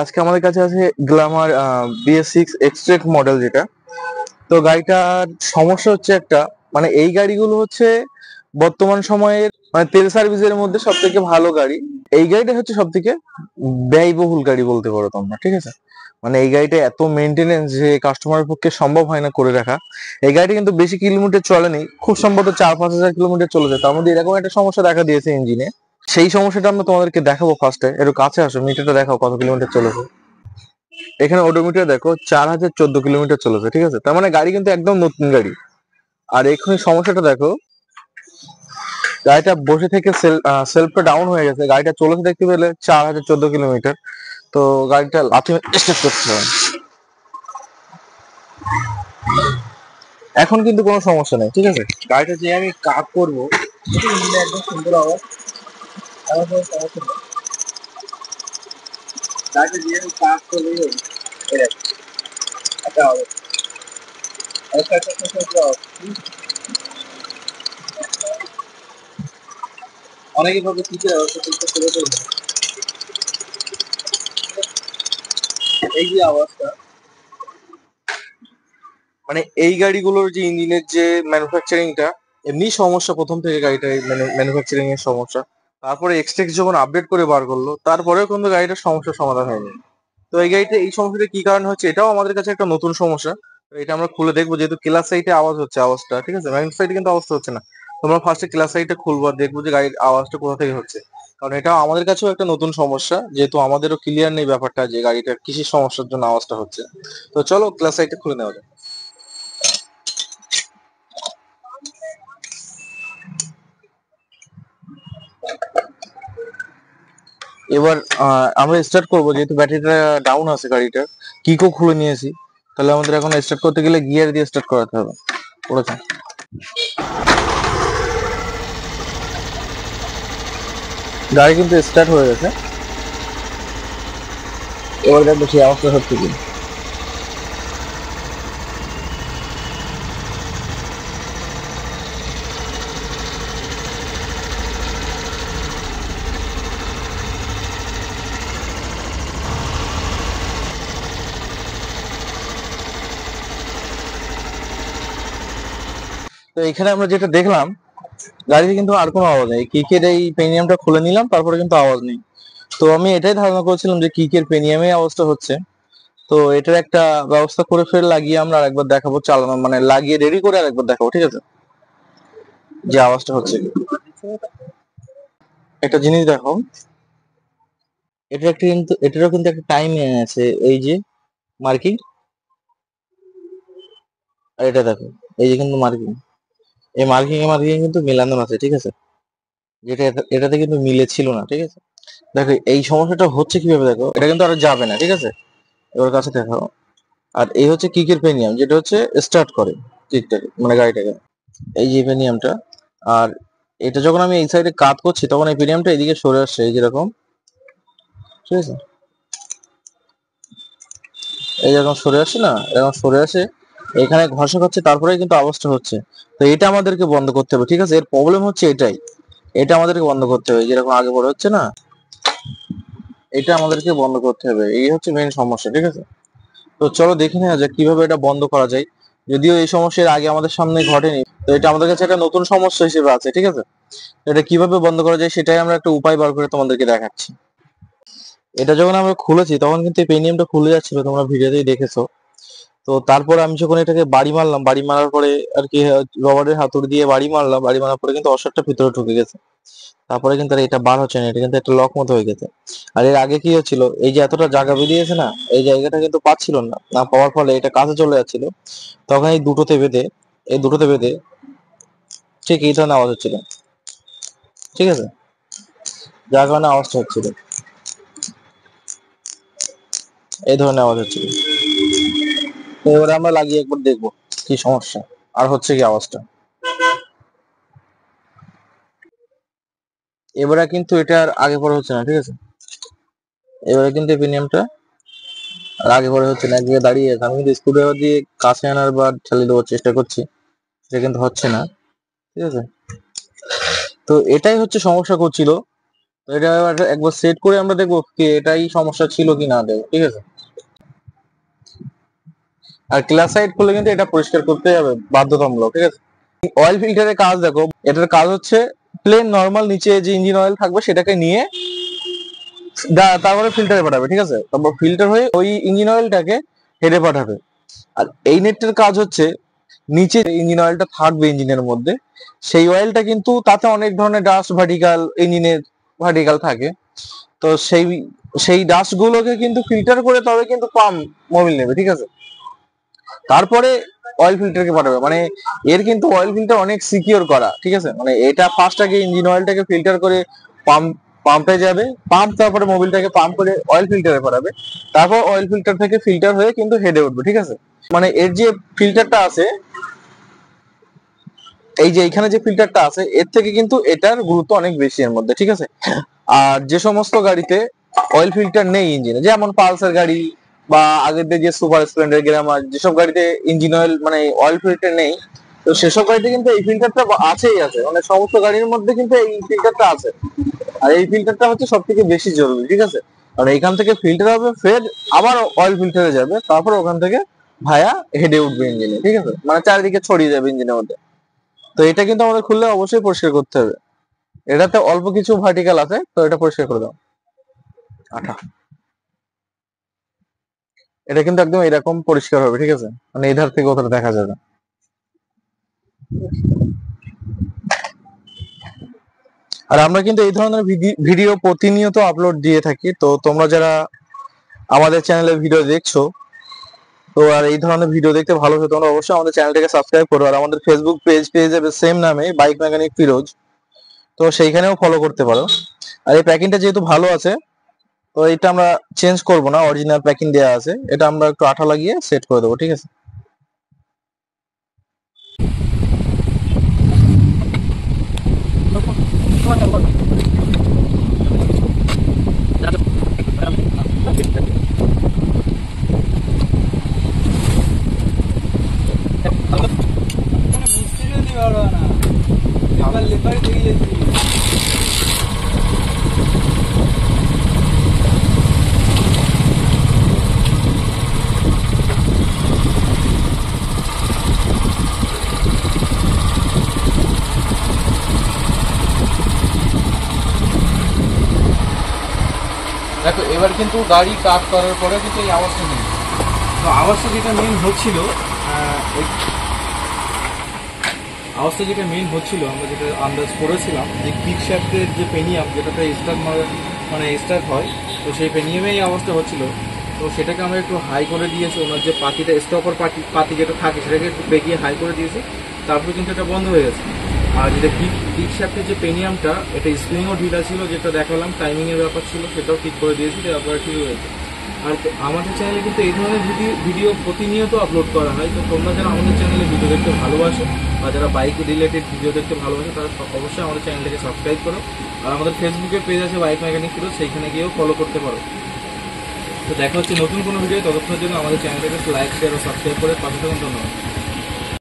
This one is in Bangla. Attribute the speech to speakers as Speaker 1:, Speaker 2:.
Speaker 1: আজকে আমাদের কাছে আছে গ্ল্যামার BS6 এক্সট্রেক মডেল যেটা। তো গাড়িটার সমস্যা হচ্ছে একটা, মানে এই গাড়িগুলো হচ্ছে বর্তমান সময়ের মানে তেল সার্ভিসের মধ্যে সব থেকে ভালো গাড়ি। এই গাড়িটা হচ্ছে সব থেকে ব্যয়বহুল গাড়ি বলতে পারো তোমরা, ঠিক আছে। মানে এই গাড়িটা এত মেনটেনেন্স যে কাস্টমারের পক্ষে সম্ভব হয় না করে রাখা। এই গাড়িটা কিন্তু বেশি কিলোমিটার চলেনি, খুব সম্ভবত 4-5 হাজার কিলোমিটার চলেছে। তার মধ্যে এরকম একটা সমস্যা দেখা দিয়েছে ইঞ্জিনে। সেই সমস্যাটা আমরা তোমাদেরকে দেখাবো। ফার্স্টে একটু কাছে আসো, মিটারটা দেখাও কত কিলোমিটার চলেছে। এখানে ওডোমিটার দেখো 4014 কিলোমিটার চলেছে, ঠিক আছে। তার মানে গাড়ি কিন্তু একদম নতুন গাড়ি। আর এখানে সমস্যাটা দেখো, গাড়িটা বসে থেকে সেলফটা ডাউন হয়ে গেছে, গাড়িটা চলেছে দেখতে পেলে 4014 কিলোমিটার। তো গাড়িটা লাথি স্টার্ট করতে হবে। এখন কিন্তু কোনো সমস্যা নেই, ঠিক আছে। গাড়িটা যে আমি কাট করবো একদম সুন্দর আওয়াজ, আমার কোনো সমস্যা নেই। গাড়িটা যে আমি কাট করলেই হবে, এরকম একটা আওয়াজ। অনেকে ভাবে কিসের আওয়াজটা করতে শুরু করবে, এই যে আওয়াজটা, মানে এই গাড়িগুলোর যে ইঞ্জিনের যে ম্যানুফ্যাকচারিংটা এমনি সমস্যা প্রথম থেকে, গাড়িটা ম্যানুফ্যাকচারিং এর সমস্যা। তারপরে এক্সটেক্স যখন আপডেট করে বার করলো, তারপরেও কিন্তু গাড়িটার সমস্যার সমাধান হয়নি। তো এই গাড়িতে এই সমস্যাটা কি কারণে হচ্ছে, এটাও আমাদের কাছে একটা নতুন সমস্যা। তো এটা আমরা খুলে দেখবো, যেহেতু ক্লাস সাইটে আওয়াজ হচ্ছে, আওয়াজটা ঠিক আছে, ম্যানুফ্যাকচারিং সাইটে কিন্তু আওয়াজটা হচ্ছে না। তোমরা ফার্স্টে ক্লাস সাইটে খুলবো আর দেখবো যে গাড়ির আওয়াজটা কোথা থেকে হচ্ছে। কারণ এটা আমাদের কাছেও একটা নতুন সমস্যা, যেহেতু আমাদেরও ক্লিয়ার নেই ব্যাপারটা যে গাড়িটা কিসের সমস্যার জন্য আওয়াজটা হচ্ছে। তো চলো ক্লাস সাইটে খুলে নেওয়া যাক। এবার আমরা স্টার্ট করবো, যেহেতু ব্যাটারিটা ডাউন আছে গাড়িটার, কিকও খুলে নিয়েছি। তাহলে আমাদের এখন স্টার্ট করতে গেলে গিয়ার দিয়ে স্টার্ট করাতে হবে। পড়েছে, গাড়ি কিন্তু স্টার্ট হয়ে গেছে। এবার দেখবো সেই অবস্থা হচ্ছে কি। তো এখানে আমরা যেটা দেখলাম, গাড়িতে কিন্তু আর কোনো আওয়াজ নেই। কিকের এই পেনিয়ামটা খুলে নিলাম, তারপরে কিন্তু আওয়াজ নেই। তো আমি এটাই ধারণা করেছিলাম যে কিকের পেনিয়ামে আওয়াজটা হচ্ছে। তো এটার একটা ব্যবস্থা করে ফের লাগিয়ে আমরা আরেকবার দেখাবো চালানো, মানে লাগিয়ে রেডি করে আরেকবার দেখাবো, ঠিক আছে, যে আওয়াজটা হচ্ছে কি। একটা জিনিস দেখো, এটা একটা কিন্তু এটারও কিন্তু একটা টাইম আছে, এই যে মার্কিং। আর এটা দেখো, এই যে কিন্তু মার্কিং, এই মার্কিং কিন্তু মেলানো আছে, ঠিক আছে। যেটা এটাতে কিন্তু মিলে ছিল না, ঠিক আছে। দেখো এই সমস্যাটা হচ্ছে কিভাবে, দেখো এটা কিন্তু আর যাবে না, ঠিক আছে। এবার কাছে দেখো, আর এই হচ্ছে কিকের পেনিয়াম, যেটা হচ্ছে স্টার্ট করে কিকটাকে, মানে গাড়িটাকে। এই যে পেনিয়ামটা, আর এটা যখন আমি এই সাইডে কাট করছি, তখন এই পেনিয়ামটা এদিকে সরে আসছে, এই যেরকম, ঠিক আছে। এই যখন সরে আসে না, এরকম সরে আসে, এখানে ঘষা খাচ্ছে, তারপরে কিন্তু আওয়াজটা হচ্ছে। তো এটা আমাদেরকে বন্ধ করতে হবে, ঠিক আছে। এর প্রবলেম হচ্ছে এটাই, এটা আমাদেরকে বন্ধ করতে হবে, যেরকম আগে বড় হচ্ছে না, এটা আমাদেরকে বন্ধ করতে হবে। এই হচ্ছে মেইন সমস্যা, ঠিক আছে। তো চলো দেখে নেওয়া যাক কিভাবে এটা বন্ধ করা যায়। যদিও এই সমস্যা এর আগে আমাদের সামনে ঘটেনি, তো এটা আমাদের কাছে একটা নতুন সমস্যা হিসেবে আছে, ঠিক আছে। এটা কিভাবে বন্ধ করা যায় সেটাই আমরা একটা উপায় বার করে তোমাদেরকে দেখাচ্ছি। এটা যখন আমরা খুলেছি, তখন কিন্তু এই পেনিয়ামটা খুলে যাচ্ছিল, তোমরা ভিডিওতেই দেখেছো। তো তারপরে আমি যখন এটাকে বাড়ি মারলাম, বাড়ি মারার পরে আর কি রবারের হাতুড়ি দিয়ে বাড়ি মারলাম, বাড়ি মারার পরে কিন্তু অসারটা ভিতরে ঢুকে গেছে। তারপরে কিন্তু আর এটা বার হচ্ছে না, এটা কিন্তু একটা লক মতো হয়ে গেছে। আর এর আগে কি হচ্ছিল, এই যে এতটা জায়গা বেরিয়েছে না, এই জায়গাটা কিন্তু পাচ্ছিল না, না পাওয়ার ফলে এটা কাছে চলে যাচ্ছিল। তখন এই দুটোতে বেঁধে ঠিক এই ধরনের আওয়াজ হচ্ছিল, ঠিক আছে, যার কারণে আওয়াজটা হচ্ছিল, এই ধরনের আওয়াজ হচ্ছিল। তো এবারে আমরা লাগিয়ে একবার দেখবো কি সমস্যা আর হচ্ছে কি আওয়াজটা। এবারে কিন্তু এটা আর আগে পরে হচ্ছে না, ঠিক আছে। এবারে কিন্তু প্রিমিয়ামটা আর আগে পরে হচ্ছে না, এক জায়গায় দাঁড়িয়ে আছে। আমি কিন্তু স্ক্রুড্রাইভার দিয়ে কাছে আনার বা ঠেলে দেওয়ার চেষ্টা করছি, এটা কিন্তু হচ্ছে না, ঠিক আছে। তো এটাই হচ্ছে সমস্যা করছিল। তো এটা একবার সেট করে আমরা দেখবো কি এটাই সমস্যা ছিল কি না দেবো, ঠিক আছে। আর ক্লাস সাইড করলে কিন্তু এটা পরিষ্কার করতে হবে বাধ্যতামূলক, ঠিক আছে। অয়েল ফিল্টারের কাজ দেখো, এটার কাজ হচ্ছে প্লেন নর্মাল নিচে যে ইঞ্জিন অয়েল থাকবে সেটাকে নিয়ে তারপরে ফিল্টারে পাঠাবে, ঠিক আছে। তারপর ফিল্টার হয়ে ওই ইঞ্জিন অয়েলটাকে হেডে পাঠাবে। আর এই নেটটার কাজ হচ্ছে নিচে ইঞ্জিন অয়েলটা থাকবে ইঞ্জিনের মধ্যে, সেই অয়েলটা কিন্তু তাতে অনেক ধরনের ডাস্ট ভার্টিকাল, ইঞ্জিনের ভার্টিকাল থাকে। তো সেই ডাস্ট গুলোকে কিন্তু ফিল্টার করে তবে কিন্তু পাম্প মোবিল নেবে, ঠিক আছে। তারপরে অয়েল ফিল্টারকে পাঠাবে, মানে এর কিন্তু অয়েল ফিল্টার অনেক সিকিউর করা, ঠিক আছে। মানে এটা ফার্স্ট আগে ইঞ্জিন অয়েলটাকে ফিল্টার করে পাম্প পাম্পে যাবে, পাম্প তারপরে মোবিলটাকে পাম্প করে অয়েল ফিল্টারে পাঠাবে, তারপর অয়েল ফিল্টার থেকে ফিল্টার হয়ে কিন্তু হেডে উঠবে, ঠিক আছে। মানে এর যে ফিল্টারটা আছে, এই যে এখানে যে ফিল্টারটা আছে এর থেকে কিন্তু এটার গুরুত্ব অনেক বেশি এর মধ্যে, ঠিক আছে। আর যে সমস্ত গাড়িতে অয়েল ফিল্টার নেই ইঞ্জিনে, যেমন পালসার গাড়ি বা আগের যে সুপার স্প্লেন্ডার, গ্ল্যামার, যেসব গাড়িতে ইঞ্জিন অয়েল মানে অয়েল ফিল্টার নেই, তো সেসব গাড়িতে কিন্তু এই ফিল্টারটা আছেই আছে, মানে সমস্ত গাড়ির মধ্যে কিন্তু এই ফিল্টারটা আছে। আর এই ফিল্টারটা হচ্ছে সব থেকে বেশি জরুরি, ঠিক আছে। কারণ এখান থেকে ফিল্টার হবে, ফের আবার অয়েল ফিল্টারে যাবে, তারপর ওখান থেকে ভায়া হেডে উঠবে ইঞ্জিনে, ঠিক আছে। মানে চারিদিকে ছড়িয়ে যাবে ইঞ্জিনের মধ্যে। তো এটা কিন্তু আমাদের খুললে অবশ্যই পরিষ্কার করতে হবে। এটাতে অল্প কিছু ভার্টিক্যাল আছে, তো এটা পরিষ্কার করে দাও। আঠা এটা কিন্তু একদম এরকম পরিষ্কার হবে, ঠিক আছে। মানে এধার থেকে ওধার দেখা যাবে। আর আমরা কিন্তু এই ধরনের ভিডিও প্রতিনিয়ত আপলোড দিয়ে থাকি, তো তোমরা যারা আমাদের চ্যানেলে ভিডিও দেখছো, তো আর এই ধরনের ভিডিও দেখতে ভালো হতো তোমরা অবশ্যই আমাদের চ্যানেলটাকে সাবস্ক্রাইব করো। আর আমাদের ফেসবুক পেজ পেয়ে যাবে সেম নামে, বাইক মেকানিক ফিরোজ, তো সেইখানেও ফলো করতে পারো। আর এই প্যাকিংটা যেহেতু ভালো আছে, তো এটা আমরা চেঞ্জ করব না, অরিজিনাল প্যাকিং দেওয়া আছে, এটা আমরা একটু আঠা লাগিয়ে সেট করে দেবো, ঠিক আছে। দেখো এবার কিন্তু গাড়ি কাজ করার পরে কিন্তু এই আওয়াজটা নেই। তো আওয়াজটা যেটা মেন হচ্ছিল, আমরা যেটা আন্দাজ করেছিলাম যে কিক শ্যাফটের যে পেনিয়াম যেটাতে স্টার্ট মানে স্টার্ট হয়, তো সেই পেনিয়ামে এই আওয়াজটা হচ্ছিল। তো সেটাকে আমরা একটু হাই করে দিয়েছি, ওনার যে পাতিটা স্টপার পাতি যেটা থাকে সেটাকে একটু বেগিয়ে হাই করে দিয়েছি, তারপরে কিন্তু এটা বন্ধ হয়ে গেছে। আর যেটা কিক শ্যাফটের যে পেনিয়ামটা, এটা স্প্রিংও ঢিলা ছিল, যেটা দেখালাম টাইমিং এর ব্যাপার ছিল, সেটাও ঠিক করে দিয়েছি, তারপরে ঠিক হয়েছে। আর আমাদের চ্যানেলে কিন্তু এই ধরনের ভিডিও প্রতিনিয়ত আপলোড করা হয়। তো তোমরা যারা আমাদের চ্যানেলে ভিডিও দেখতে ভালোবাসো বা যারা বাইক রিলেটেড ভিডিও দেখতে ভালোবাসো, তারা অবশ্যই আমাদের চ্যানেলটাকে সাবস্ক্রাইব করো। আর আমাদের ফেসবুকে পেজ আছে বাইক মেকানিক ফিরোজ, সেইখানে গিয়েও ফলো করতে পারো। তো দেখা হচ্ছে নতুন কোনো ভিডিও, ততক্ষণের জন্য আমাদের চ্যানেলটাকে লাইক, শেয়ার ও সাবস্ক্রাইব করে পাশে থাকুন। ধন্যবাদ।